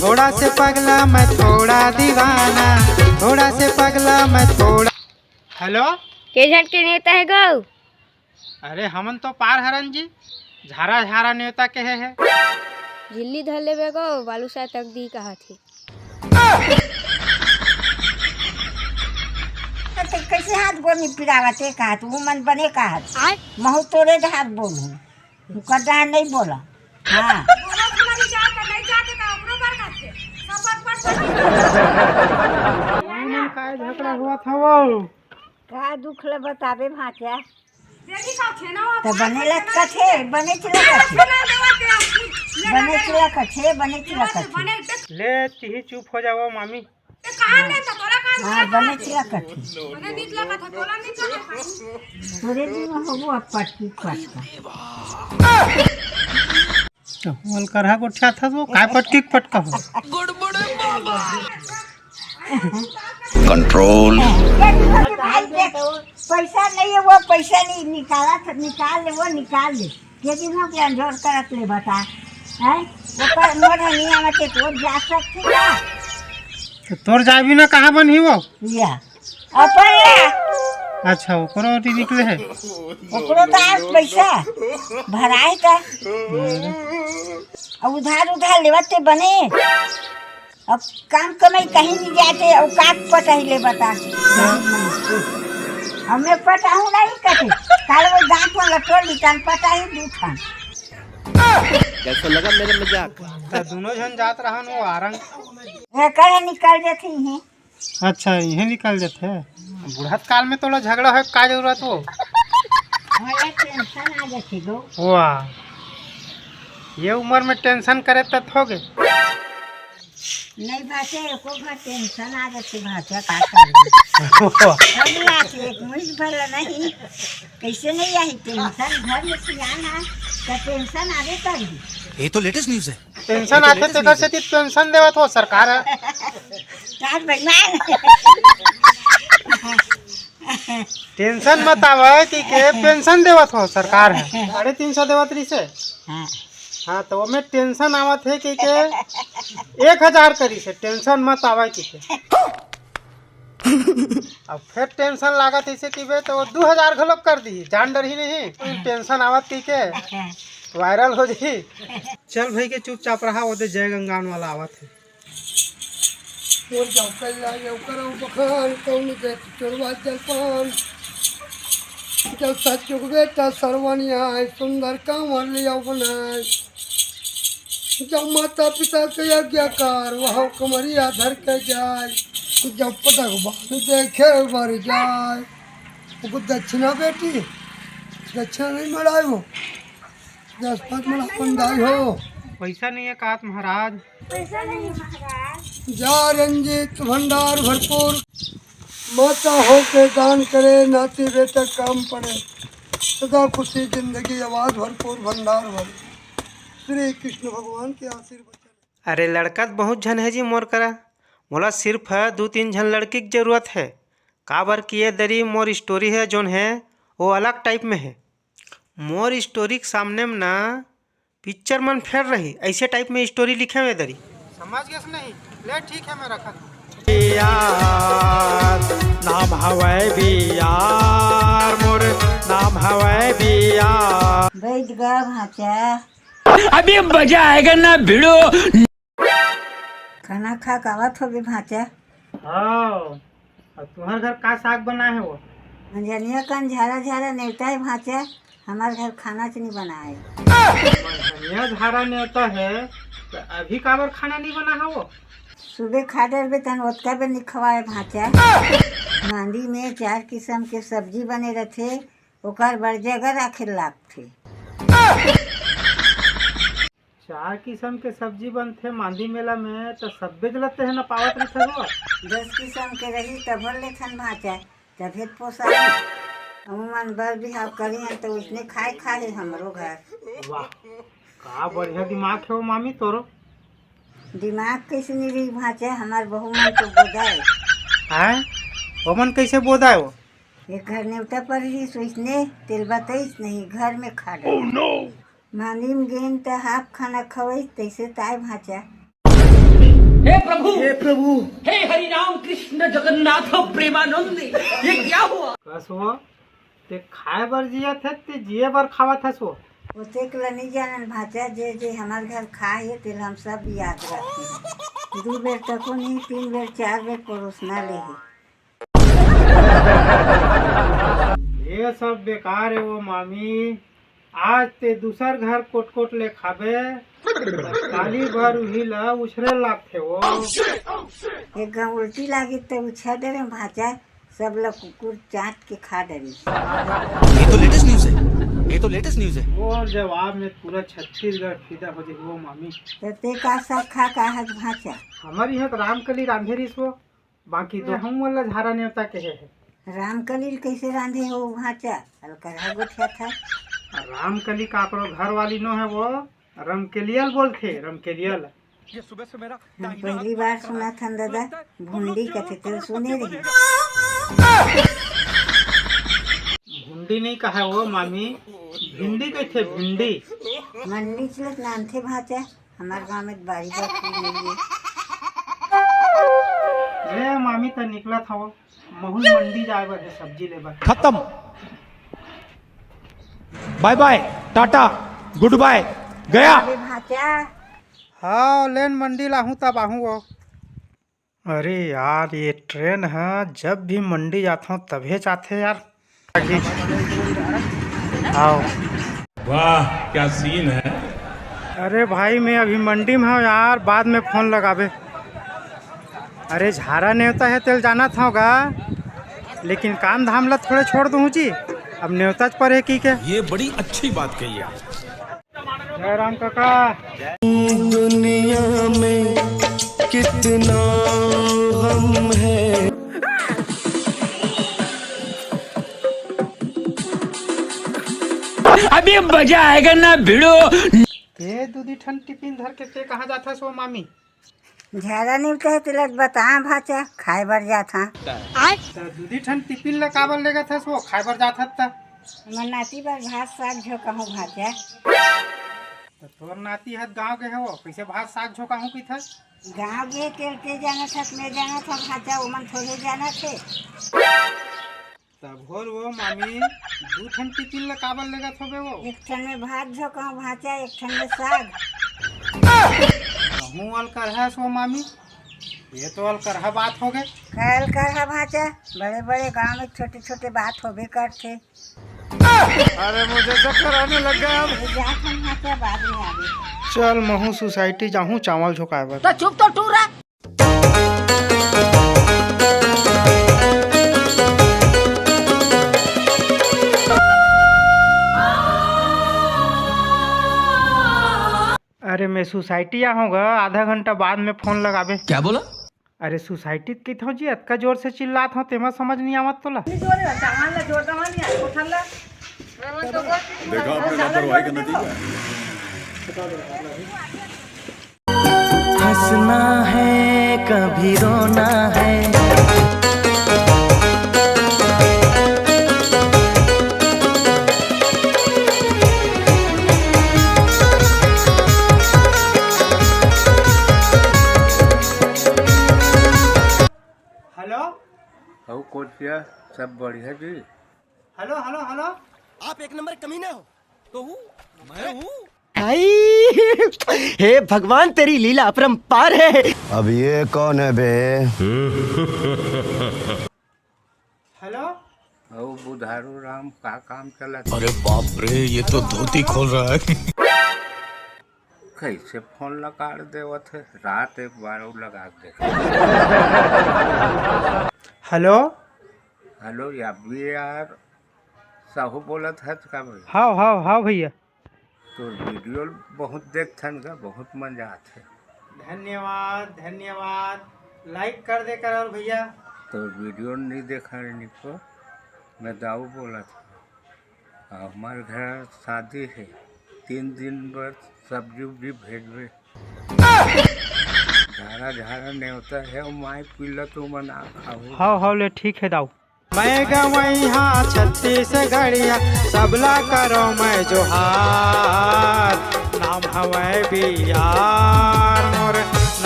थोड़ा से पगला मैं थोड़ा दीवाना, थोड़ा से पगला मैं थोड़ा। हेलो, के झटके नेता है गौ? अरे हमन तो पार हरन जी, झारा झारा नेता के है। झिल्ली धर ले गो, बालू सा तक दी कहा थी। तो कैसे हाथ बोनी पिरावते का तू मन बने का हाथ महु तोरे हाथ बोलू कदा नहीं बोला। हाँ का झगड़ा हुआ था वो का दुख ले बताबे भाचा तो बनेला कथे बने चला कथे बने चला कथे ले ही चुप हो जाओ मामी। हाँ बने चला कथे पूरे दिन होबो पटकी पटका तो करहा गोठा था तो काय पटकी पटका हो कंट्रोल। पैसा नहीं है वो पैसा नहीं निकाला था निकाल ले वो निकाल ले लेकिन हम क्या जोर करत ले बता है वो मोर नहीं आना के तो जा सकते ना तो तोर जाबी ना कहाँ बनी वो या अपन अच्छा ओकरो ओटी निकले है ओकरो तो आज पैसा भराए का अब उधार लेवते बने अब काम कमाई कहीं नहीं जाते और काट पटाई ले बता अब मैं पटाऊँ नहीं कटे काल वो दांत में लटोल निकाल पटाई दूठा। कैसा लगा मेरा मजाक? तो दोनों जन जात रहा वो आरंग ये कहे निकल जाती हैं। अच्छा यही निकल जाते हैं। बुढ़त काल में तो झगड़ा है का जरूरत हो हमारे टेंशन आ जाती दो वाह ये उम्र में टेंशन करे तब हो गए नहीं भाषा एको भर टेंशन आ जाती भाषा का कर एक मुझ भर नहीं कैसे नहीं आई टेंशन घर में सियाना तो टेंशन आगे कर दी ये तो लेटेस्ट न्यूज़ है। टेंशन आते तो घर से पेंशन देवत हो सरकार चार बेईमान टेंशन मत आवे कि के पेंशन देवत हो सरकार है 350 देवत रही से। हाँ तो में टेंशन आवत है कि के 1000 करी से टेंशन मत आवे कि के अब फिर टेंशन लागत ऐसे कि बे तो 2000 घलोक कर दी जान डर ही नहीं टेंशन आवत कि के वायरल हो जी। चल भाई के चुपचाप रहा ओदे जय गंगान वाला आवत है और जाओ कल लागे करो बखान कौन के चोरवा जलपान जब सचुक बेटा सरवनिया सुंदर कांवर लिया बनाए जब माता पिता के आज्ञाकार वह कमरिया धर के जाए जब पटक बान देखे भर जाए वो दक्षिणा बेटी दक्षिणा नहीं मराए हो 10-5 मरा बंदाई हो पैसा नहीं है कात महाराज जा रंजित भंडार भरपूर माता हो के दान करे नाती बेटा काम पड़े सदा खुशी जिंदगी आवाज भरपूर भंडार भर श्री कृष्ण भगवान के आशीर्वाद। अरे लड़का तो बहुत झन है जी मोर करा मोला सिर्फ 2-3 झन लड़की की जरूरत है काबर कि ये दरी मोर स्टोरी है जोन है वो अलग टाइप में है मोर स्टोरी के सामने में ना पिक्चर मन फेर रही ऐसे टाइप में स्टोरी लिखे हुए दरी समझ गए नहीं ले ठीक है मैं रखा नाम हवाए बियार मोर नाम हवाए बियार बैठ गया भाचा अभी मजा आएगा ना भिड़ो। खाना खा कावत हो भी भाचा हाँ तुम्हारे घर का साग बना है वो अंजनिया कन झारा झारा नेता है भाचा हमारे घर खाना नहीं बना है धनिया झारा नेता है तो अभी काबर खाना नहीं बना है वो सुबह खा डर बे तन ओतका बे नहीं खवाए भाचा मांडी में 4 किस्म के सब्जी बने रहते ओकर बर जगह रखे लागते 4 किस्म के सब्जी बनते मांदी मेला में तो सब बेचलते है ना पावत नहीं वो 10 किस्म के रही तब लेखन भाचा तब पोसा अमूमन बर बिहाव करी तो उसने खाए हमरो घर। वाह का बढ़िया दिमाग है वो मामी तोरो दिमाग कैसे नहीं रही भाचा हमार बहू मन तो बोदाए है वो मन कैसे बोदा है वो एक घर नेवता पर ही सोचने तेल बताइस नहीं घर में खा डाल मानी में गेन तो हाफ खाना खवाई तैसे ताय भाचा हे प्रभु, हे प्रभु हे हरि राम कृष्ण जगन्नाथ प्रेमानंद, ये क्या हुआ? कसो ते खाए बर जिया थे ते जिए बर खावत हसो। ओते के नहीं जानन भाचा, जे जे हमारे घर खाए तेल हम सब याद रखते हैं। 2 बेर तको नहीं, 3 बेर 4 बेर परोसना ले। ये सब बेकार है वो मामी। आज ते दूसर घर कोट कोट ले खाबे, काली भर उही ला उछरे लागथे वो। एक गाँव उल्टी लागी तो उछा डरे भाचा, सब लोग कुकुर चाट के खा डरी। ये तो लेटेस्ट न्यूज है, ये तो लेटेस्ट न्यूज है। वो जवाब में पूरा छत्तीसगढ़ फिदा हो जाए वो मामी। तो ते का सब खा का हाथ भाचा। हमारी यहाँ रामकली रांधेरी सो, बाकी तो हम वाला झारा नेवता के है। रामकली कैसे रांधे हो भाचा? अलकरहा गोठिया था। रामकली का घर वाली नो है वो, रमकेलियल बोलते रमकेलियल। हम पहली बार सुना था दादा, भुंडी कथे तो सुने रही। भुंडी नहीं कहा वो मामी, भिंडी कहते भिंडी। मंडी चलत नानथे भाचा, हमारे गाँव में बारी बात नहीं है। ले मामी तो निकला था वो, महू मंडी जाए बर है सब्जी ले बर। खत्म, बाय बाय, टाटा, गुड बाय, गया। अरे भाचा, हाँ लेन मंडी लाहूँ तब आहूँ वो। अरे यार ये ट्रेन है, जब भी मंडी जाता हूँ तभी जाते यार। आओ। वाह क्या सीन है। अरे भाई मैं अभी मंडी में हूँ यार, बाद में फ़ोन लगाबे। अरे झारा नेवता है तेल जाना था होगा, लेकिन काम धाम ला थोड़े छोड़ दूँ जी। अब नेवता पर है की क्या। ये बड़ी अच्छी बात कही आप। जय राम काका। दुनिया में कितना गम है। अभी मजा आएगा ना भिड़ो। ये दूधी ठन टिफिन धर के ते कहाँ जाता सो मामी? झारा नहीं कहे तिलक बता भाचा, खाए बर जाता। तो दूधी ठन टिफिन ला काबर लेगा था सो, खाए बर जाता था। हमार नाती बार भात साग झोंका हूँ भाचा। तो तोर नाती है गाँव के है वो, कैसे भात साग झोंका हूँ की था? गाँव गए के जाना था, मैं जाना था भाचा, उमन थोड़े जाना थे। तब होल वो मामी, 2 ठन टिफिन ला काबर लेगा था बे वो? एक ठन में भात झोंका हूँ भाचा, एक ठन में साग। हूँ अलकर है सो मामी, ये तो अलकर बात हो गए। कल कर भाचा, बड़े बड़े गाँव में छोटे छोटे बात होबे करते। अरे मुझे चक्कर आने लग गया अब। जात हम भाचा बाद में आगे। चल महू सोसाइटी जाऊँ चावल झोंकाए बर। तो चुप तो टूरा। अरे मैं सोसाइटी आऊँगा, आधा घंटा बाद में फोन लगाबे। क्या बोला? अरे सोसाइटी की थो जी, अतका जोर से चिल्लात हो तेमा समझ नहीं आवत तोला। हंसना है कभी रोना है। हेलो और कोचिया सब बढ़िया जी। Hello hello hello. आप एक नंबर कमीना हो तो हूँ मैं हूँ। हे भगवान तेरी लीला अपरंपार है। अब ये कौन है बे? हेलो। और बुधारू राम का काम चला? अरे बाप रे, ये तो धोती खोल रहा है। कैसे फोन लगा देवत है, रात एक बार और लगा दे। हेलो। हेलो यार साहू बोलत है का भाई? हाँ हाँ हाँ भैया। तो वीडियो बहुत देखथन का, बहुत मजा आते। धन्यवाद धन्यवाद, लाइक कर दे कर और भैया। तो वीडियो नहीं देखा निको, मैं दाऊ बोला था। हमारे घर शादी है, 3 दिन बाद सब्जी उब्जी भेजबे। झारा झारा न्योता है, माई पीला तो मना खाओ। हाँ हाँ ले ठीक है दाऊ। मैं गवैया छत्तीसगढ़िया, सबला करो मैं जोहार, नाम हवै बिहार।